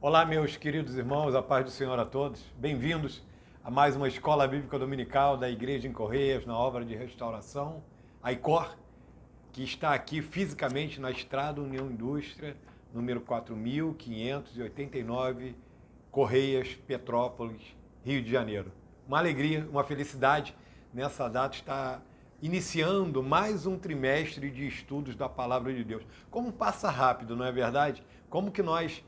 Olá, meus queridos irmãos, a paz do Senhor a todos. Bem-vindos a mais uma Escola Bíblica Dominical da Igreja em Correias, na obra de restauração, a ICOR, que está aqui fisicamente na Estrada União Indústria, número 4589, Correias, Petrópolis, Rio de Janeiro. Uma alegria, uma felicidade nessa data estar iniciando mais um trimestre de estudos da Palavra de Deus. Como passa rápido, não é verdade? Como que nós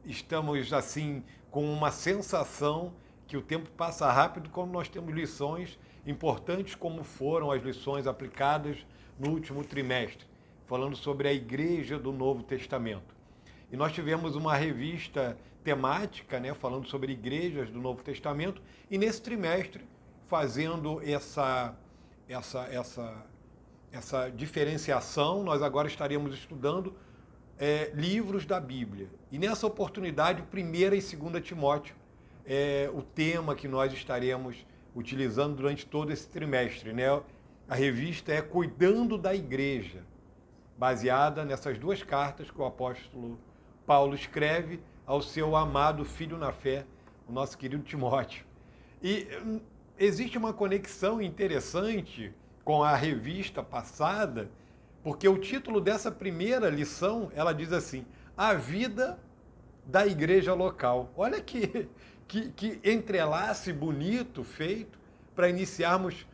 estamos assim com uma sensação que o tempo passa rápido quando nós temos lições importantes como foram as lições aplicadas no último trimestre, falando sobre a Igreja do Novo Testamento. E nós tivemos uma revista temática, falando sobre igrejas do Novo Testamento, e nesse trimestre fazendo essa diferenciação, nós agora estaremos estudando livros da Bíblia. E nessa oportunidade, 1ª e 2ª Timóteo é o tema que nós estaremos utilizando durante todo esse trimestre. A revista é Cuidando da Igreja, baseada nessas duas cartas que o apóstolo Paulo escreve ao seu amado filho na fé, o nosso querido Timóteo. E existe uma conexão interessante com a revista passada, porque o título dessa primeira lição, ela diz assim, a vida da igreja local. Olha que entrelace bonito feito para iniciarmos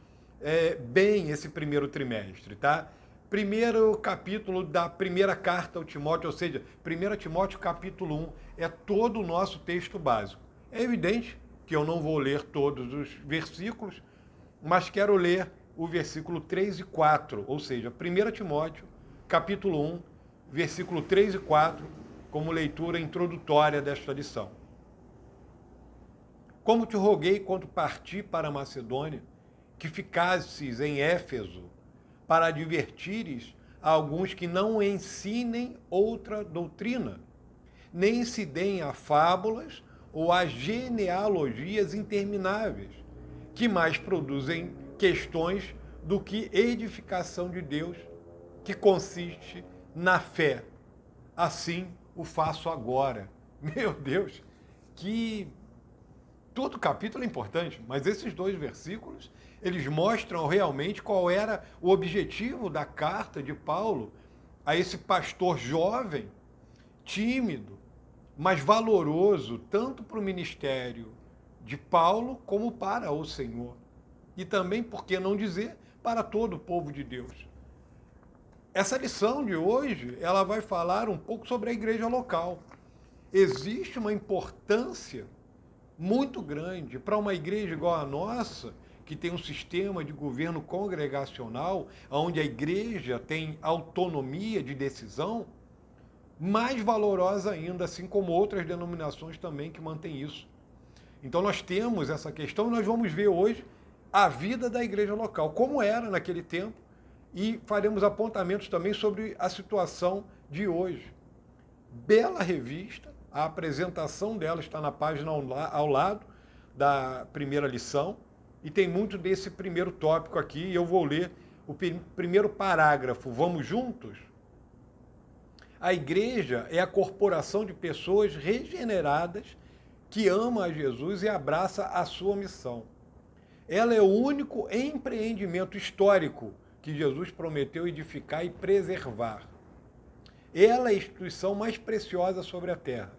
bem esse primeiro trimestre, tá? Primeiro capítulo da primeira carta ao Timóteo, ou seja, 1 Timóteo capítulo 1, é todo o nosso texto básico. É evidente que eu não vou ler todos os versículos, mas quero ler o versículo 3 e 4, ou seja, 1 Timóteo, capítulo 1, versículo 3 e 4, como leitura introdutória desta lição. Como te roguei quando parti para a Macedônia, que ficasses em Éfeso, para advertires a alguns que não ensinem outra doutrina, nem se deem a fábulas ou a genealogias intermináveis, que mais produzem questões do que edificação de Deus, que consiste na fé. Assim o faço agora. Meu Deus, que todo capítulo é importante, mas esses dois versículos, eles mostram realmente qual era o objetivo da carta de Paulo a esse pastor jovem, tímido, mas valoroso, tanto para o ministério de Paulo como para o Senhor. E também, por que não dizer, para todo o povo de Deus. Essa lição de hoje, ela vai falar um pouco sobre a igreja local. Existe uma importância muito grande para uma igreja igual a nossa, que tem um sistema de governo congregacional, onde a igreja tem autonomia de decisão, mais valorosa ainda, assim como outras denominações também que mantêm isso. Então nós temos essa questão e nós vamos ver hoje a vida da igreja local, como era naquele tempo, e faremos apontamentos também sobre a situação de hoje. Bela revista, a apresentação dela está na página ao lado da primeira lição, e tem muito desse primeiro tópico aqui, e eu vou ler o primeiro parágrafo. Vamos juntos? A igreja é a corporação de pessoas regeneradas que ama a Jesus e abraça a sua missão. Ela é o único empreendimento histórico que Jesus prometeu edificar e preservar. Ela é a instituição mais preciosa sobre a terra,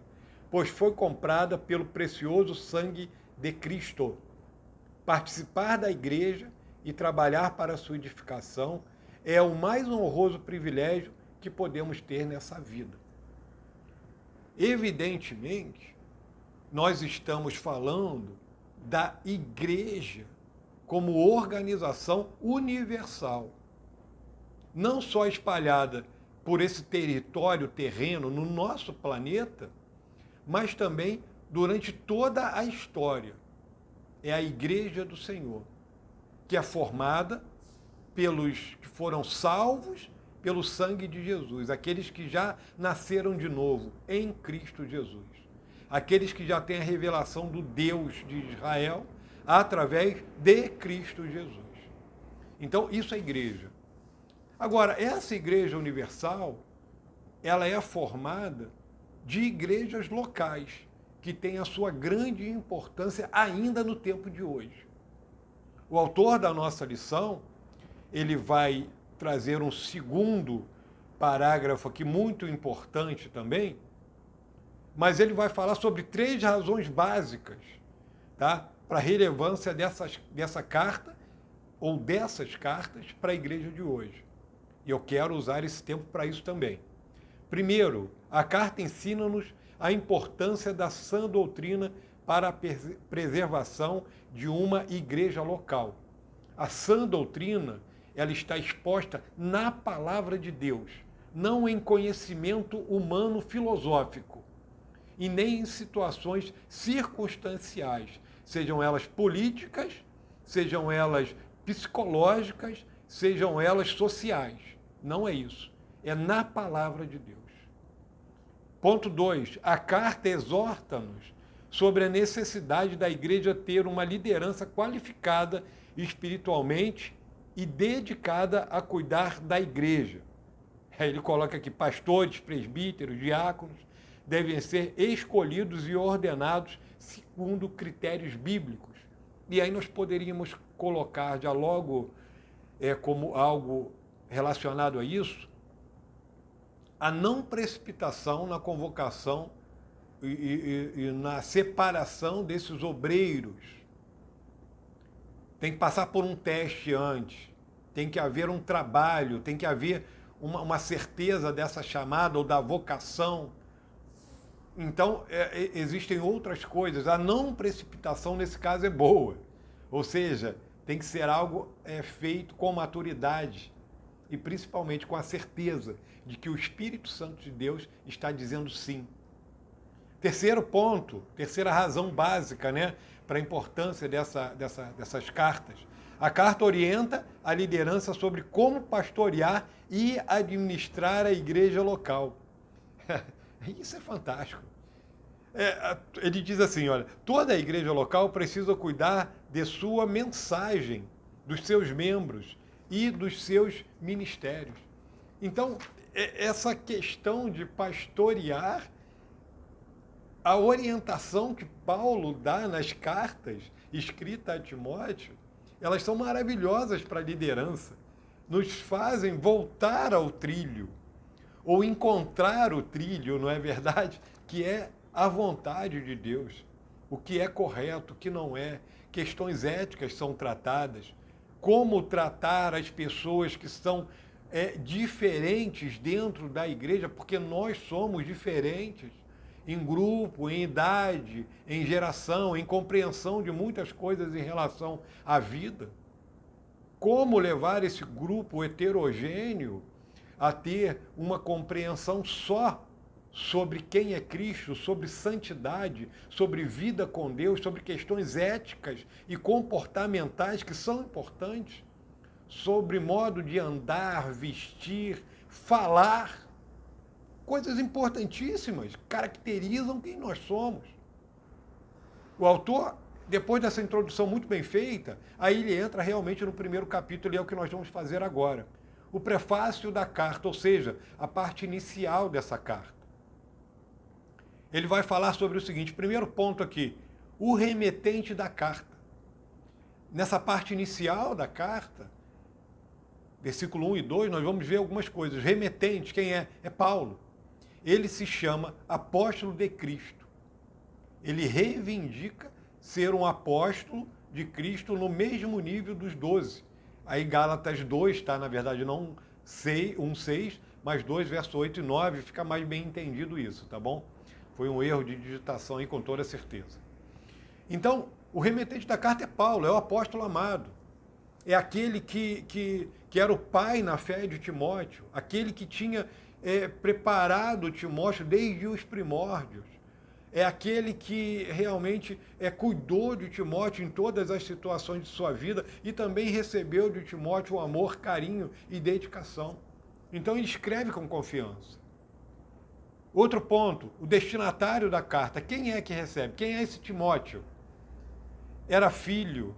pois foi comprada pelo precioso sangue de Cristo. Participar da igreja e trabalhar para a sua edificação é o mais honroso privilégio que podemos ter nessa vida. Evidentemente, nós estamos falando da igreja como organização universal, não só espalhada por esse território terreno no nosso planeta, mas também durante toda a história. É a igreja do Senhor, que é formada pelos que foram salvos pelo sangue de Jesus, aqueles que já nasceram de novo em Cristo Jesus, aqueles que já têm a revelação do Deus de Israel através de Cristo Jesus. Então, isso é igreja. Agora, essa igreja universal, ela é formada de igrejas locais, que têm a sua grande importância ainda no tempo de hoje. O autor da nossa lição, ele vai trazer um segundo parágrafo aqui muito importante também, mas ele vai falar sobre 3 razões básicas, tá, para a relevância dessa carta ou dessas cartas para a igreja de hoje. E eu quero usar esse tempo para isso também. Primeiro, a carta ensina-nos a importância da sã doutrina para a preservação de uma igreja local. A sã doutrina, ela está exposta na palavra de Deus, não em conhecimento humano filosófico, e nem em situações circunstanciais, sejam elas políticas, sejam elas psicológicas, sejam elas sociais. Não é isso. É na palavra de Deus. Ponto 2. A carta exorta-nos sobre a necessidade da igreja ter uma liderança qualificada espiritualmente e dedicada a cuidar da igreja. Ele coloca aqui: pastores, presbíteros, diáconos devem ser escolhidos e ordenados segundo critérios bíblicos. E aí nós poderíamos colocar já logo como algo relacionado a isso, a não precipitação na convocação e na separação desses obreiros. Tem que passar por um teste antes, tem que haver um trabalho, tem que haver uma certeza dessa chamada ou da vocação. Então, existem outras coisas. A não precipitação, nesse caso, é boa. Ou seja, tem que ser algo feito com maturidade e principalmente com a certeza de que o Espírito Santo de Deus está dizendo sim. Terceiro ponto, terceira razão básica, né, para a importância dessas cartas. A carta orienta a liderança sobre como pastorear e administrar a igreja local. Isso é fantástico. Ele diz assim, olha, toda a igreja local precisa cuidar de sua mensagem, dos seus membros e dos seus ministérios. Então, essa questão de pastorear, a orientação que Paulo dá nas cartas escritas a Timóteo, elas são maravilhosas para a liderança. Nos fazem voltar ao trilho, ou encontrar o trilho, não é verdade? Que é a vontade de Deus. O que é correto, o que não é. Questões éticas são tratadas. Como tratar as pessoas que são diferentes dentro da igreja, porque nós somos diferentes em grupo, em idade, em geração, em compreensão de muitas coisas em relação à vida. Como levar esse grupo heterogêneo a ter uma compreensão só sobre quem é Cristo, sobre santidade, sobre vida com Deus, sobre questões éticas e comportamentais que são importantes, sobre modo de andar, vestir, falar. Coisas importantíssimas, caracterizam quem nós somos. O autor, depois dessa introdução muito bem feita, aí ele entra realmente no primeiro capítulo, e é o que nós vamos fazer agora. O prefácio da carta, ou seja, a parte inicial dessa carta. Ele vai falar sobre o seguinte, primeiro ponto aqui, o remetente da carta. Nessa parte inicial da carta, versículo 1 e 2, nós vamos ver algumas coisas. Remetente, quem é? É Paulo. Ele se chama apóstolo de Cristo. Ele reivindica ser um apóstolo de Cristo no mesmo nível dos 12. Aí Gálatas 2 está, na verdade, não 1:6, mas 2, verso 8 e 9, fica mais bem entendido isso, tá bom? Foi um erro de digitação aí, com toda certeza. Então, o remetente da carta é Paulo, é o apóstolo amado. É aquele que era o pai na fé de Timóteo, aquele que tinha preparado Timóteo desde os primórdios. É aquele que realmente cuidou de Timóteo em todas as situações de sua vida e também recebeu de Timóteo o amor, carinho e dedicação. Então ele escreve com confiança. Outro ponto, o destinatário da carta. Quem é que recebe? Quem é esse Timóteo? Era filho,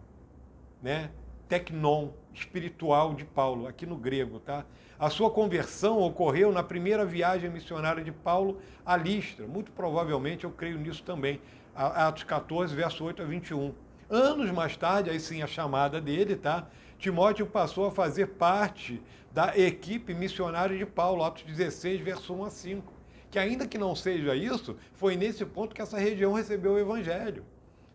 né? Tecnon, espiritual de Paulo, aqui no grego, tá? A sua conversão ocorreu na primeira viagem missionária de Paulo a Listra. Muito provavelmente, eu creio nisso também. Atos 14, verso 8 a 21. Anos mais tarde, aí sim a chamada dele, tá? Timóteo passou a fazer parte da equipe missionária de Paulo, Atos 16, verso 1 a 5. Que ainda que não seja isso, foi nesse ponto que essa região recebeu o evangelho.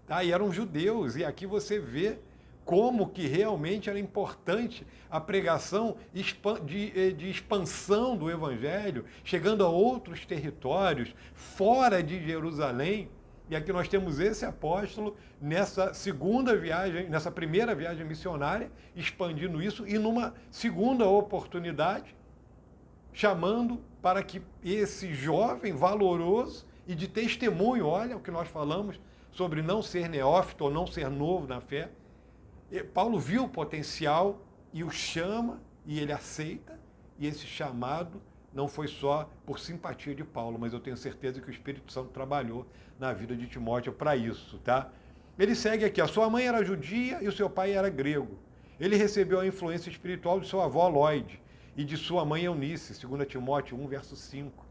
Tá? E eram judeus, e aqui você vê como que realmente era importante a pregação de expansão do evangelho, chegando a outros territórios, fora de Jerusalém. E aqui nós temos esse apóstolo nessa segunda viagem, nessa primeira viagem missionária, expandindo isso, e numa segunda oportunidade, chamando para que esse jovem valoroso e de testemunho, olha o que nós falamos sobre não ser neófito ou não ser novo na fé, Paulo viu o potencial e o chama, e ele aceita, e esse chamado não foi só por simpatia de Paulo, mas eu tenho certeza que o Espírito Santo trabalhou na vida de Timóteo para isso, tá? Ele segue aqui, a sua mãe era judia e o seu pai era grego. Ele recebeu a influência espiritual de sua avó Lóide e de sua mãe Eunice, 2 Timóteo 1, verso 5.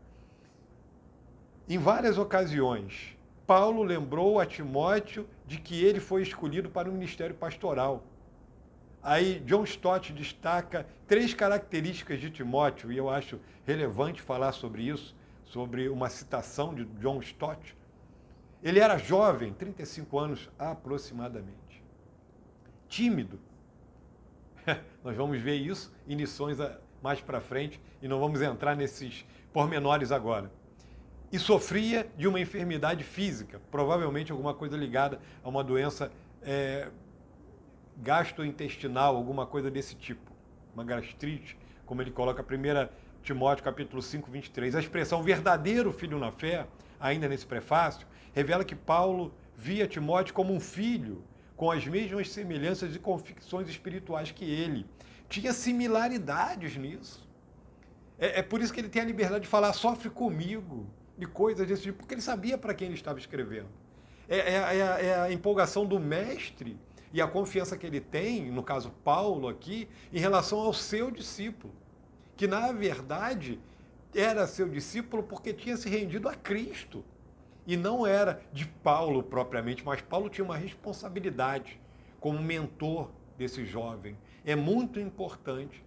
Em várias ocasiões, Paulo lembrou a Timóteo de que ele foi escolhido para o ministério pastoral. Aí John Stott destaca 3 características de Timóteo, e eu acho relevante falar sobre isso, sobre uma citação de John Stott. Ele era jovem, 35 anos aproximadamente. Tímido. Nós vamos ver isso em lições mais para frente, e não vamos entrar nesses pormenores agora. E sofria de uma enfermidade física, provavelmente alguma coisa ligada a uma doença gastrointestinal, alguma coisa desse tipo, uma gastrite, como ele coloca 1 Timóteo capítulo 5, 23. A expressão verdadeiro filho na fé, ainda nesse prefácio, revela que Paulo via Timóteo como um filho, com as mesmas semelhanças e convicções espirituais que ele. Tinha similaridades nisso. É por isso que ele tem a liberdade de falar, sofre comigo, e coisas desse tipo, porque ele sabia para quem ele estava escrevendo. É a empolgação do mestre e a confiança que ele tem, no caso Paulo aqui, em relação ao seu discípulo, que na verdade era seu discípulo porque tinha se rendido a Cristo. E não era de Paulo propriamente, mas Paulo tinha uma responsabilidade como mentor desse jovem. É muito importante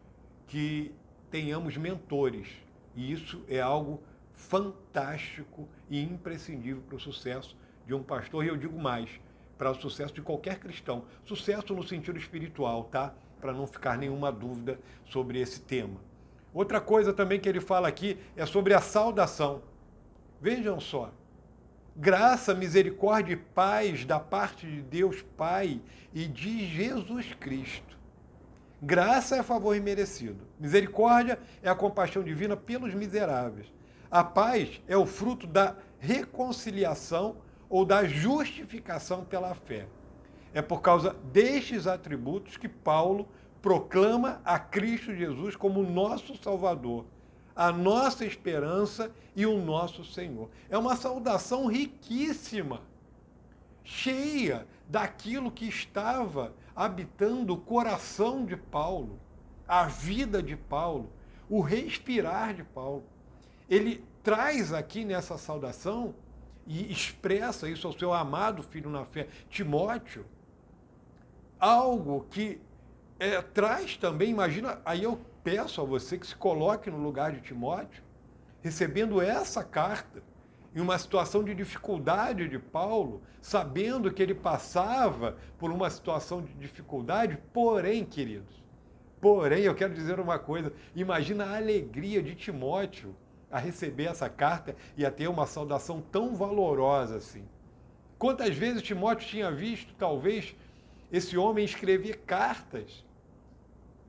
que tenhamos mentores, e isso é algo fantástico e imprescindível para o sucesso de um pastor, e eu digo mais, para o sucesso de qualquer cristão. Sucesso no sentido espiritual, tá? Para não ficar nenhuma dúvida sobre esse tema. Outra coisa também que ele fala aqui é sobre a saudação. Vejam só. Graça, misericórdia e paz da parte de Deus Pai e de Jesus Cristo. Graça é favor imerecido. Misericórdia é a compaixão divina pelos miseráveis. A paz é o fruto da reconciliação ou da justificação pela fé. É por causa destes atributos que Paulo proclama a Cristo Jesus como nosso Salvador, a nossa esperança e o nosso Senhor. É uma saudação riquíssima, cheia daquilo que estava habitando o coração de Paulo, a vida de Paulo, o respirar de Paulo. Ele traz aqui nessa saudação e expressa isso ao seu amado filho na fé, Timóteo, algo que traz também, imagina, aí eu peço a você que se coloque no lugar de Timóteo, recebendo essa carta, em uma situação de dificuldade de Paulo, sabendo que ele passava por uma situação de dificuldade, porém, queridos, porém, eu quero dizer uma coisa, imagina a alegria de Timóteo a receber essa carta e a ter uma saudação tão valorosa assim. Quantas vezes Timóteo tinha visto, talvez, esse homem escrever cartas?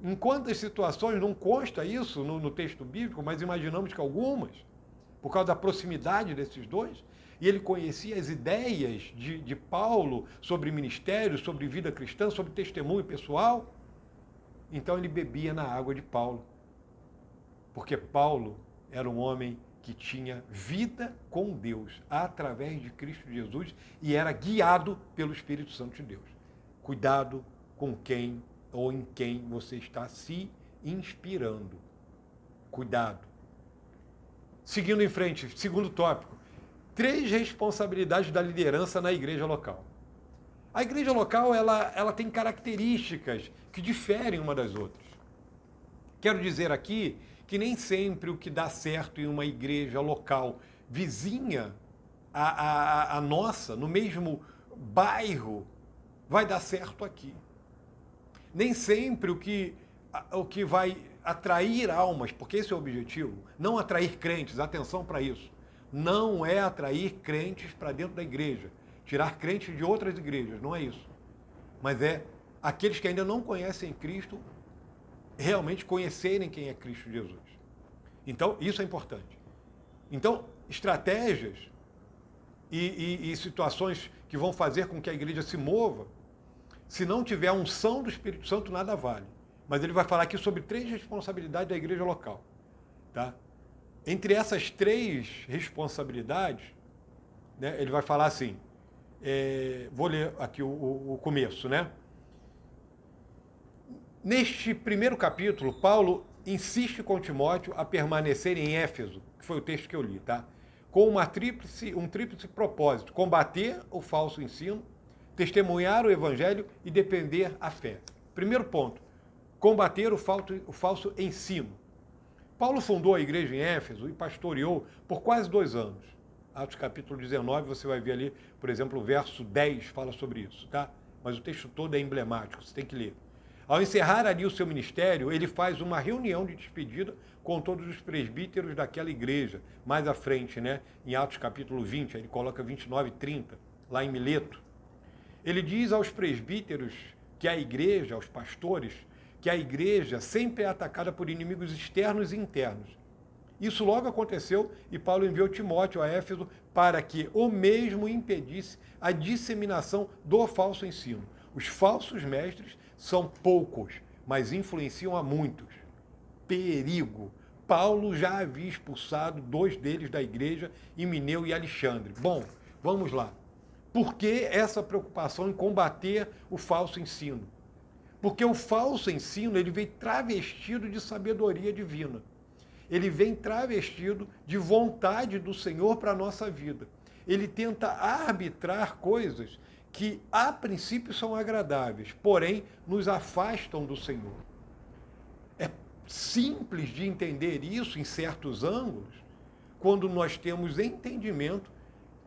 Em quantas situações, não consta isso no texto bíblico, mas imaginamos que algumas, por causa da proximidade desses dois, e ele conhecia as ideias de Paulo sobre ministério, sobre vida cristã, sobre testemunho pessoal. Então ele bebia na água de Paulo, porque Paulo era um homem que tinha vida com Deus, através de Cristo Jesus, e era guiado pelo Espírito Santo de Deus. Cuidado com quem ou em quem você está se inspirando. Cuidado. Seguindo em frente, segundo tópico. 3 responsabilidades da liderança na igreja local. A igreja local ela tem características que diferem uma das outras. Quero dizer aqui que nem sempre o que dá certo em uma igreja local vizinha a nossa, no mesmo bairro, vai dar certo aqui. Nem sempre o que vai atrair almas, porque esse é o objetivo, não atrair crentes, atenção para isso. Não é atrair crentes para dentro da igreja, tirar crentes de outras igrejas, não é isso. Mas é aqueles que ainda não conhecem Cristo, realmente conhecerem quem é Cristo Jesus. Então, isso é importante. Então, estratégias e situações que vão fazer com que a igreja se mova, se não tiver a unção do Espírito Santo, nada vale. Mas ele vai falar aqui sobre 3 responsabilidades da igreja local. Tá? Entre essas 3 responsabilidades, né, ele vai falar assim, vou ler aqui o começo, né? Neste primeiro capítulo, Paulo insiste com Timóteo a permanecer em Éfeso, que foi o texto que eu li, tá? Com um tríplice propósito: combater o falso ensino, testemunhar o evangelho e defender a fé. Primeiro ponto, combater o falso ensino. Paulo fundou a igreja em Éfeso e pastoreou por quase 2 anos. Atos capítulo 19, você vai ver ali, por exemplo, o verso 10 fala sobre isso, tá? Mas o texto todo é emblemático, você tem que ler. Ao encerrar ali o seu ministério, ele faz uma reunião de despedida com todos os presbíteros daquela igreja. Mais à frente, né? Em Atos capítulo 20, ele coloca 29 e 30, lá em Mileto. Ele diz aos presbíteros que a igreja, aos pastores, que a igreja sempre é atacada por inimigos externos e internos. Isso logo aconteceu e Paulo enviou Timóteo a Éfeso para que o mesmo impedisse a disseminação do falso ensino. Os falsos mestres são poucos, mas influenciam a muitos. Perigo. Paulo já havia expulsado 2 deles da igreja, Himeneu e Alexandre. Bom, vamos lá. Por que essa preocupação em combater o falso ensino? Porque o falso ensino ele vem travestido de sabedoria divina. Ele vem travestido de vontade do Senhor para a nossa vida. Ele tenta arbitrar coisas que, a princípio, são agradáveis, porém, nos afastam do Senhor. É simples de entender isso em certos ângulos, quando nós temos entendimento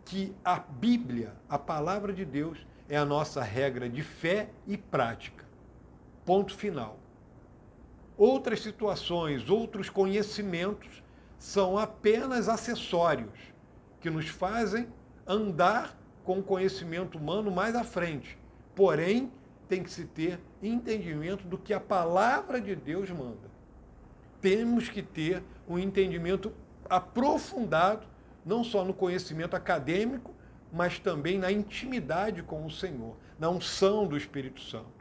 que a Bíblia, a palavra de Deus, é a nossa regra de fé e prática. Ponto final. Outras situações, outros conhecimentos são apenas acessórios que nos fazem andar com o conhecimento humano mais à frente. Porém, tem que se ter entendimento do que a palavra de Deus manda. Temos que ter um entendimento aprofundado, não só no conhecimento acadêmico, mas também na intimidade com o Senhor, na unção do Espírito Santo.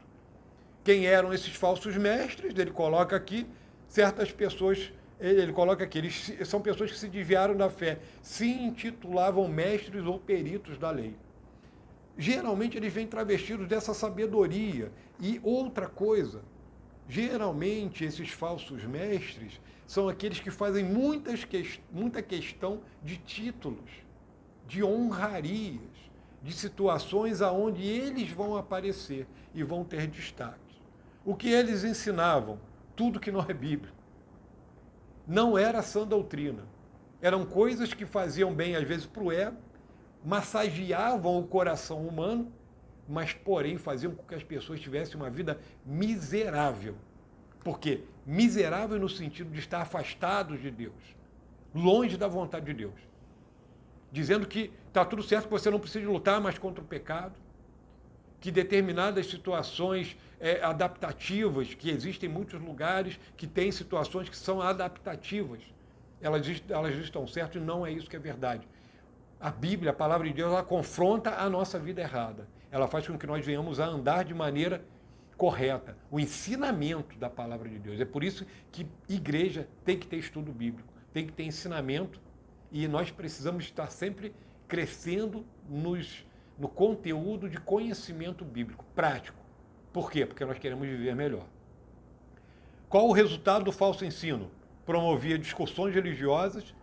Quem eram esses falsos mestres? Ele coloca aqui certas pessoas, ele coloca aqui, eles são pessoas que se desviaram da fé, se intitulavam mestres ou peritos da lei. Geralmente eles vêm travestidos dessa sabedoria. E outra coisa, geralmente esses falsos mestres são aqueles que fazem muita questão de títulos, de honrarias, de situações aonde eles vão aparecer e vão ter destaque. O que eles ensinavam? Tudo que não é bíblico. Não era sã doutrina. Eram coisas que faziam bem, às vezes, para o ego, massageavam o coração humano, mas, porém, faziam com que as pessoas tivessem uma vida miserável. Por quê? Miserável no sentido de estar afastados de Deus, longe da vontade de Deus. Dizendo que está tudo certo, que você não precisa lutar mais contra o pecado, que determinadas situações adaptativas, que existem em muitos lugares que têm situações que são adaptativas, elas estão certas e não é isso que é verdade. A Bíblia, a palavra de Deus, ela confronta a nossa vida errada. Ela faz com que nós venhamos a andar de maneira correta. O ensinamento da palavra de Deus. É por isso que igreja tem que ter estudo bíblico, tem que ter ensinamento e nós precisamos estar sempre crescendo no conteúdo de conhecimento bíblico, prático. Por quê? Porque nós queremos viver melhor. Qual o resultado do falso ensino? Promovia discussões religiosas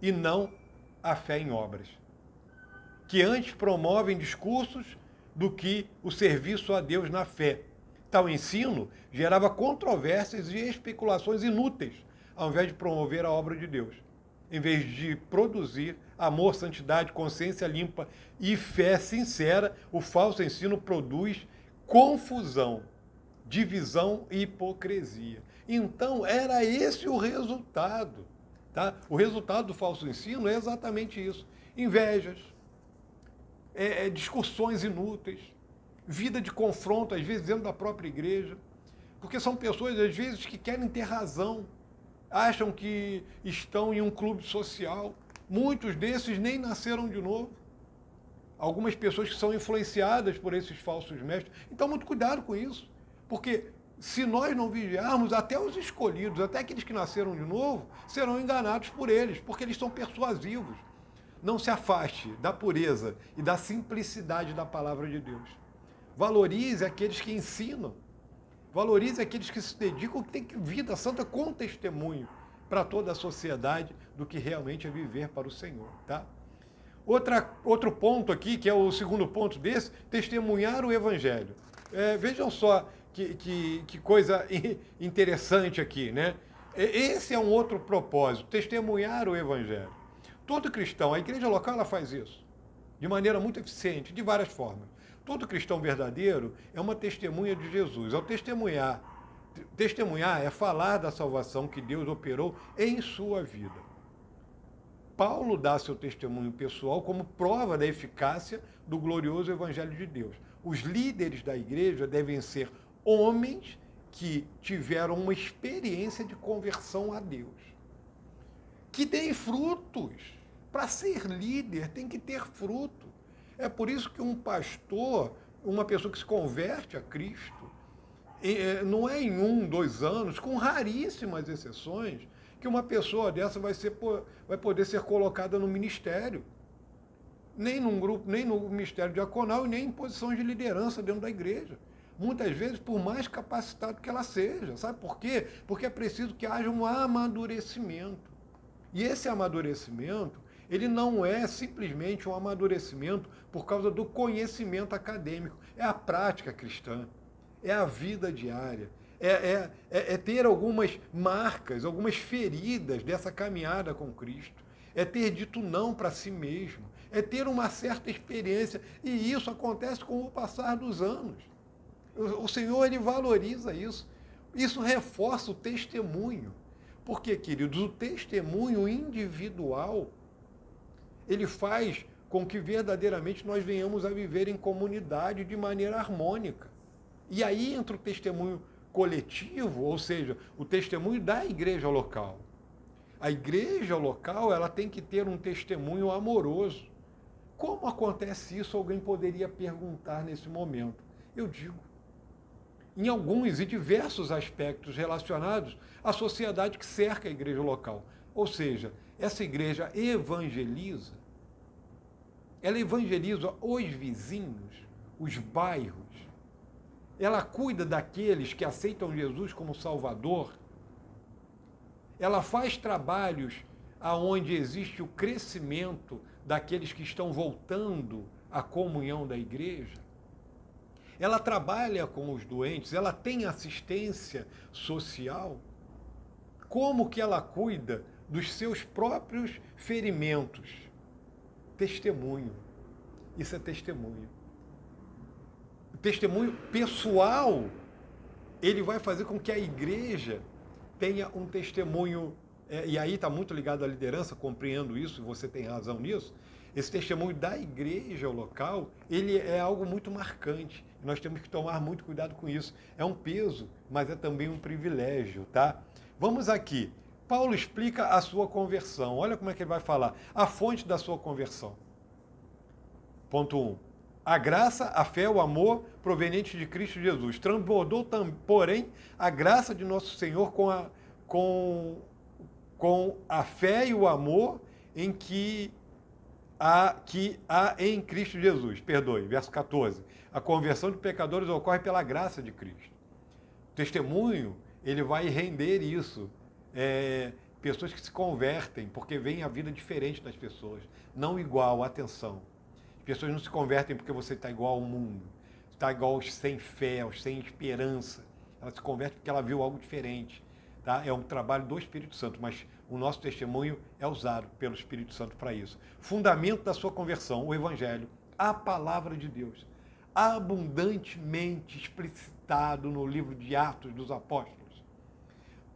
e não a fé em obras, que antes promovem discursos do que o serviço a Deus na fé. Tal ensino gerava controvérsias e especulações inúteis, ao invés de promover a obra de Deus. Em vez de produzir amor, santidade, consciência limpa e fé sincera, o falso ensino produz confusão, divisão e hipocrisia. Então, era esse o resultado. Tá? O resultado do falso ensino é exatamente isso. Invejas, discussões inúteis, vida de confronto, às vezes, dentro da própria igreja. Porque são pessoas, às vezes, que querem ter razão, acham que estão em um clube social. Muitos desses nem nasceram de novo. Algumas pessoas que são influenciadas por esses falsos mestres. Então, muito cuidado com isso. Porque se nós não vigiarmos, até os escolhidos, até aqueles que nasceram de novo, serão enganados por eles, porque eles são persuasivos. Não se afaste da pureza e da simplicidade da palavra de Deus. Valorize aqueles que ensinam. Valorize aqueles que se dedicam, que têm vida santa com testemunho para toda a sociedade do que realmente é viver para o Senhor. Tá? Outro ponto aqui, que é o segundo ponto desse, testemunhar o Evangelho. Vejam só que coisa interessante aqui, né? Esse é um outro propósito, testemunhar o Evangelho. Todo cristão, a igreja local, ela faz isso de maneira muito eficiente, de várias formas. Todo cristão verdadeiro é uma testemunha de Jesus. Ao testemunhar é falar da salvação que Deus operou em sua vida. Paulo dá seu testemunho pessoal como prova da eficácia do glorioso Evangelho de Deus. Os líderes da igreja devem ser homens que tiveram uma experiência de conversão a Deus, que deem frutos. Para ser líder tem que ter fruto. É por isso que um pastor, uma pessoa que se converte a Cristo, não é em 1, 2 anos, com raríssimas exceções, que uma pessoa dessa vai poder ser colocada no ministério. Nem num grupo, nem no ministério diaconal e nem em posições de liderança dentro da igreja. Muitas vezes, por mais capacitado que ela seja. Sabe por quê? Porque é preciso que haja um amadurecimento. E esse amadurecimento, ele não é simplesmente um amadurecimento por causa do conhecimento acadêmico. É a prática cristã, é a vida diária, é ter algumas marcas, algumas feridas dessa caminhada com Cristo. É ter dito não para si mesmo, é ter uma certa experiência. E isso acontece com o passar dos anos. O Senhor, ele valoriza isso. Isso reforça o testemunho. Porque, queridos, o testemunho individual, ele faz com que verdadeiramente nós venhamos a viver em comunidade de maneira harmônica. E aí entra o testemunho coletivo, ou seja, o testemunho da igreja local. A igreja local, ela tem que ter um testemunho amoroso. Como acontece isso? Alguém poderia perguntar nesse momento. Eu digo, em alguns e diversos aspectos relacionados à sociedade que cerca a igreja local. Ou seja, essa igreja evangeliza. Ela evangeliza os vizinhos, os bairros. Ela cuida daqueles que aceitam Jesus como Salvador. Ela faz trabalhos aonde existe o crescimento daqueles que estão voltando à comunhão da igreja. Ela trabalha com os doentes, ela tem assistência social. Como que ela cuida dos seus próprios ferimentos? Testemunho. Isso é testemunho. O testemunho pessoal, ele vai fazer com que a igreja tenha um testemunho, e aí está muito ligado à liderança, compreendo isso, você tem razão nisso. Esse testemunho da igreja local, ele é algo muito marcante. Nós temos que tomar muito cuidado com isso. É um peso, mas é também um privilégio, tá? Vamos aqui. Paulo explica a sua conversão. Olha como é que ele vai falar. A fonte da sua conversão. Ponto 1. A graça, a fé, o amor proveniente de Cristo Jesus. Transbordou, porém, a graça de nosso Senhor com a fé e o amor em que que há em Cristo Jesus. Perdoe, verso 14. A conversão de pecadores ocorre pela graça de Cristo. O testemunho, ele vai render isso. Pessoas que se convertem, porque veem a vida diferente das pessoas, não igual, atenção. As pessoas não se convertem porque você está igual ao mundo, está igual aos sem fé, aos sem esperança. Ela se converte porque ela viu algo diferente. Tá? É um trabalho do Espírito Santo, mas o nosso testemunho é usado pelo Espírito Santo para isso. Fundamento da sua conversão, o Evangelho, a palavra de Deus, abundantemente explicitado no livro de Atos dos Apóstolos.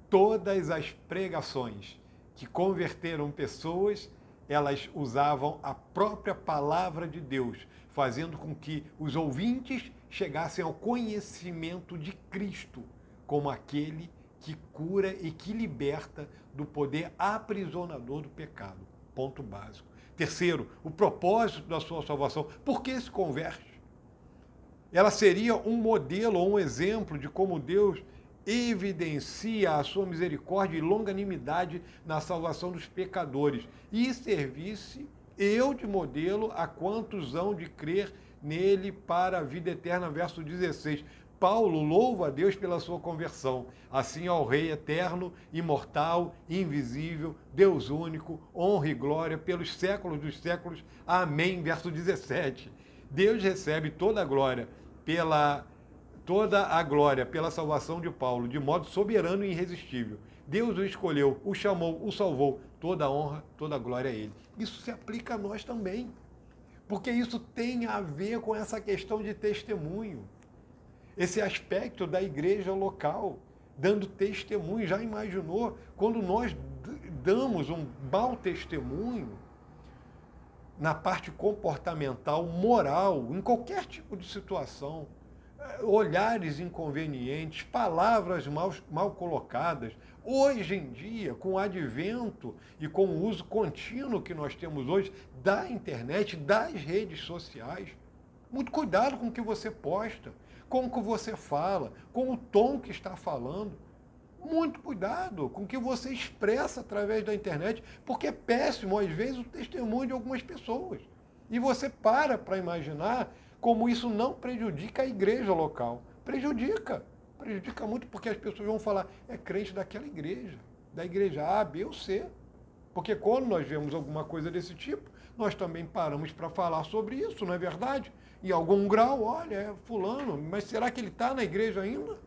Todas as pregações que converteram pessoas, elas usavam a própria palavra de Deus, fazendo com que os ouvintes chegassem ao conhecimento de Cristo como aquele que cura e que liberta do poder aprisionador do pecado. Ponto básico. Terceiro, o propósito da sua salvação. Por que se converte? Ela seria um modelo ou um exemplo de como Deus evidencia a sua misericórdia e longanimidade na salvação dos pecadores e servisse eu de modelo a quantos hão de crer nele para a vida eterna. Verso 16. Paulo louva a Deus pela sua conversão, assim ao Rei eterno, imortal, invisível, Deus único, honra e glória pelos séculos dos séculos. Amém. Verso 17. Deus recebe toda a glória pela salvação de Paulo, de modo soberano e irresistível. Deus o escolheu, o chamou, o salvou. Toda a honra, toda a glória a ele. Isso se aplica a nós também, porque isso tem a ver com essa questão de testemunho. Esse aspecto da igreja local, dando testemunho. Já imaginou quando nós damos um mau testemunho na parte comportamental, moral, em qualquer tipo de situação, olhares inconvenientes, palavras mal colocadas. Hoje em dia, com o advento e com o uso contínuo que nós temos hoje da internet, das redes sociais, muito cuidado com o que você posta, com o que você fala, com o tom que está falando. Muito cuidado com o que você expressa através da internet, porque é péssimo, às vezes, o testemunho de algumas pessoas. E você para imaginar como isso não prejudica a igreja local. Prejudica muito, porque as pessoas vão falar, é crente daquela igreja, da igreja A, B ou C. Porque quando nós vemos alguma coisa desse tipo, nós também paramos para falar sobre isso, não é verdade? Em algum grau, olha, é fulano, mas será que ele está na igreja ainda?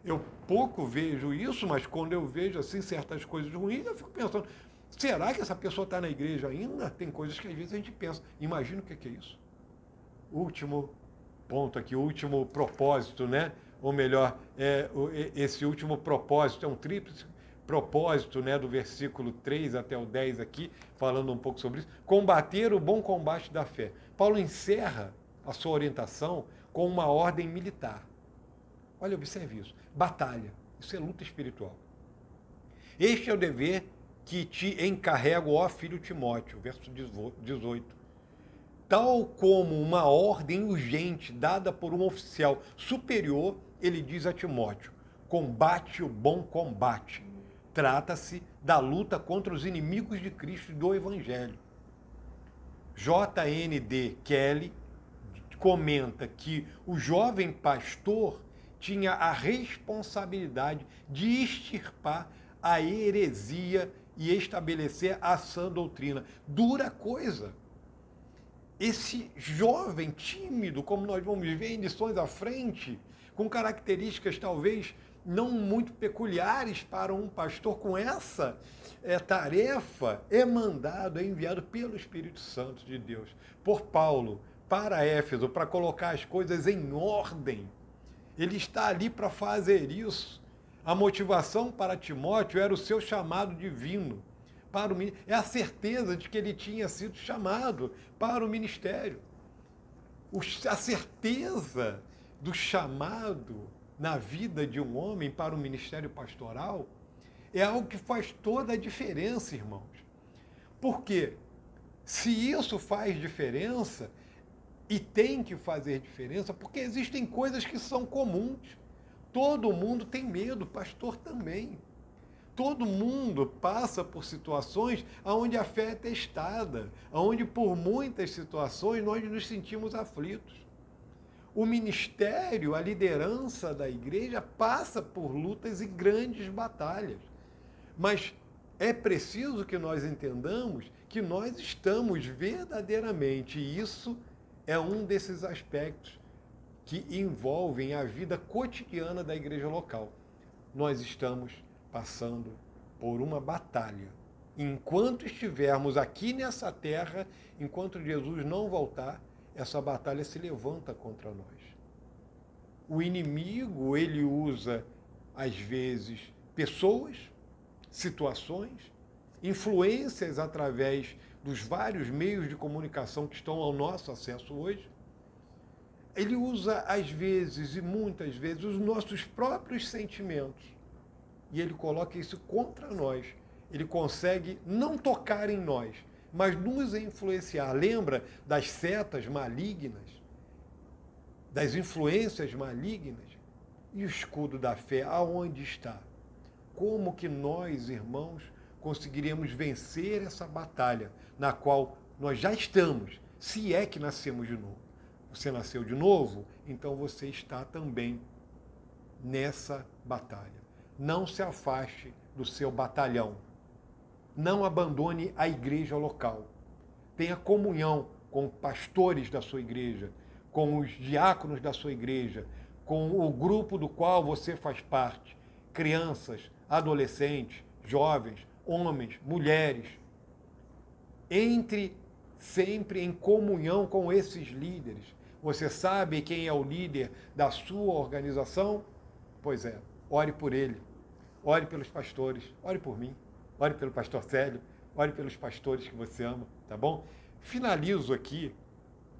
Eu pouco vejo isso, mas quando eu vejo assim certas coisas ruins, eu fico pensando, será que essa pessoa está na igreja ainda? Tem coisas que às vezes a gente pensa, imagina o que é isso. Último ponto aqui, último propósito, né? Ou melhor, esse último propósito é um tríplice propósito, né, do versículo 3 até o 10 aqui, falando um pouco sobre isso. Combater o bom combate da fé. Paulo encerra a sua orientação com uma ordem militar. Olha, observe isso. Batalha. Isso é luta espiritual. Este é o dever que te encarrego, ó filho Timóteo, verso 18. Tal como uma ordem urgente dada por um oficial superior, ele diz a Timóteo, combate o bom combate. Trata-se da luta contra os inimigos de Cristo e do Evangelho. J.N.D. Kelly comenta que o jovem pastor tinha a responsabilidade de extirpar a heresia e estabelecer a sã doutrina. Dura coisa. Esse jovem tímido, como nós vamos ver em lições à frente, com características talvez não muito peculiares para um pastor com essa tarefa, é mandado, é enviado pelo Espírito Santo de Deus, por Paulo, para Éfeso, para colocar as coisas em ordem. Ele está ali para fazer isso. A motivação para Timóteo era o seu chamado divino. É a certeza de que ele tinha sido chamado para o ministério. A certeza do chamado na vida de um homem para o ministério pastoral é algo que faz toda a diferença, irmãos. Porque se isso faz diferença, e tem que fazer diferença, porque existem coisas que são comuns. Todo mundo tem medo, pastor também. Todo mundo passa por situações onde a fé é testada, onde por muitas situações nós nos sentimos aflitos. O ministério, a liderança da igreja passa por lutas e grandes batalhas. Mas é preciso que nós entendamos que nós estamos verdadeiramente, e isso é um desses aspectos que envolvem a vida cotidiana da igreja local. Nós estamos passando por uma batalha. Enquanto estivermos aqui nessa terra, enquanto Jesus não voltar, essa batalha se levanta contra nós. O inimigo, ele usa, às vezes, pessoas, situações, influências através dos vários meios de comunicação que estão ao nosso acesso hoje. Ele usa, às vezes, e muitas vezes, os nossos próprios sentimentos. E ele coloca isso contra nós. Ele consegue não tocar em nós, mas nos influenciar. Lembra das setas malignas? Das influências malignas? E o escudo da fé, aonde está? Como que nós, irmãos, conseguiríamos vencer essa batalha na qual nós já estamos, se é que nascemos de novo? Você nasceu de novo, então você está também nessa batalha. Não se afaste do seu batalhão. Não abandone a igreja local. Tenha comunhão com pastores da sua igreja, com os diáconos da sua igreja, com o grupo do qual você faz parte, crianças, adolescentes, jovens, homens, mulheres. Entre sempre em comunhão com esses líderes. Você sabe quem é o líder da sua organização? Pois é, ore por ele. Ore pelos pastores, ore por mim, ore pelo pastor Célio, ore pelos pastores que você ama, tá bom? Finalizo aqui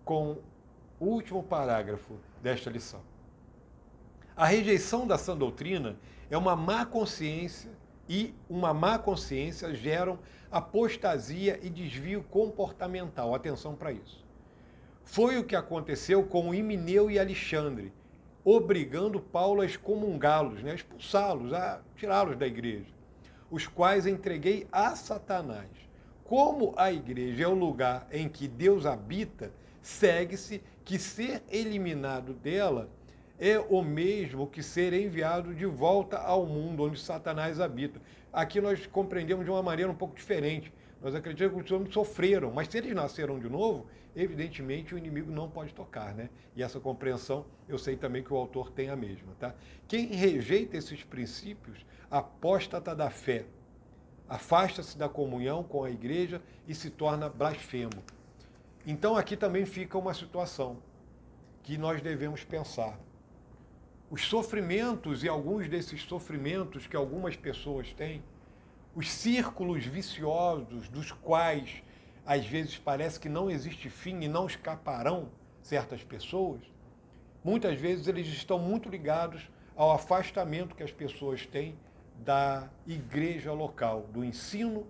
com o último parágrafo desta lição. A rejeição da sã doutrina é uma má consciência e uma má consciência geram apostasia e desvio comportamental. Atenção para isso. Foi o que aconteceu com Himeneu e Alexandre, obrigando Paulo a excomungá-los, a expulsá-los, a tirá-los da igreja, os quais entreguei a Satanás. Como a igreja é o lugar em que Deus habita, segue-se que ser eliminado dela é o mesmo que ser enviado de volta ao mundo onde Satanás habita. Aqui nós compreendemos de uma maneira um pouco diferente. Nós acreditamos que os homens sofreram, mas se eles nasceram de novo, evidentemente o inimigo não pode tocar, né? E essa compreensão eu sei também que o autor tem a mesma, tá? Quem rejeita esses princípios apóstata da fé, afasta-se da comunhão com a igreja e se torna blasfemo. Então aqui também fica uma situação que nós devemos pensar. Os sofrimentos e alguns desses sofrimentos que algumas pessoas têm, os círculos viciosos dos quais às vezes parece que não existe fim e não escaparão certas pessoas, muitas vezes eles estão muito ligados ao afastamento que as pessoas têm da igreja local, do ensino,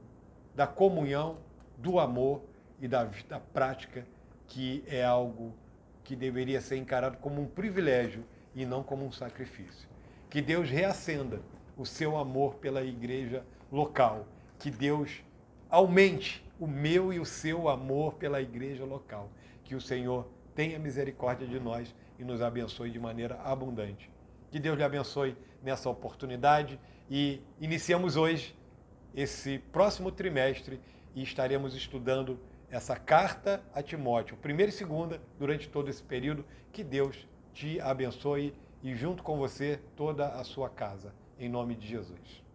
da comunhão, do amor e da vida prática, que é algo que deveria ser encarado como um privilégio e não como um sacrifício. Que Deus reacenda o seu amor pela igreja local. Que Deus aumente o meu e o seu amor pela igreja local. Que o Senhor tenha misericórdia de nós e nos abençoe de maneira abundante. Que Deus lhe abençoe nessa oportunidade e iniciamos hoje esse próximo trimestre e estaremos estudando essa carta a Timóteo, primeira e segunda, durante todo esse período. Que Deus te abençoe e junto com você toda a sua casa, em nome de Jesus.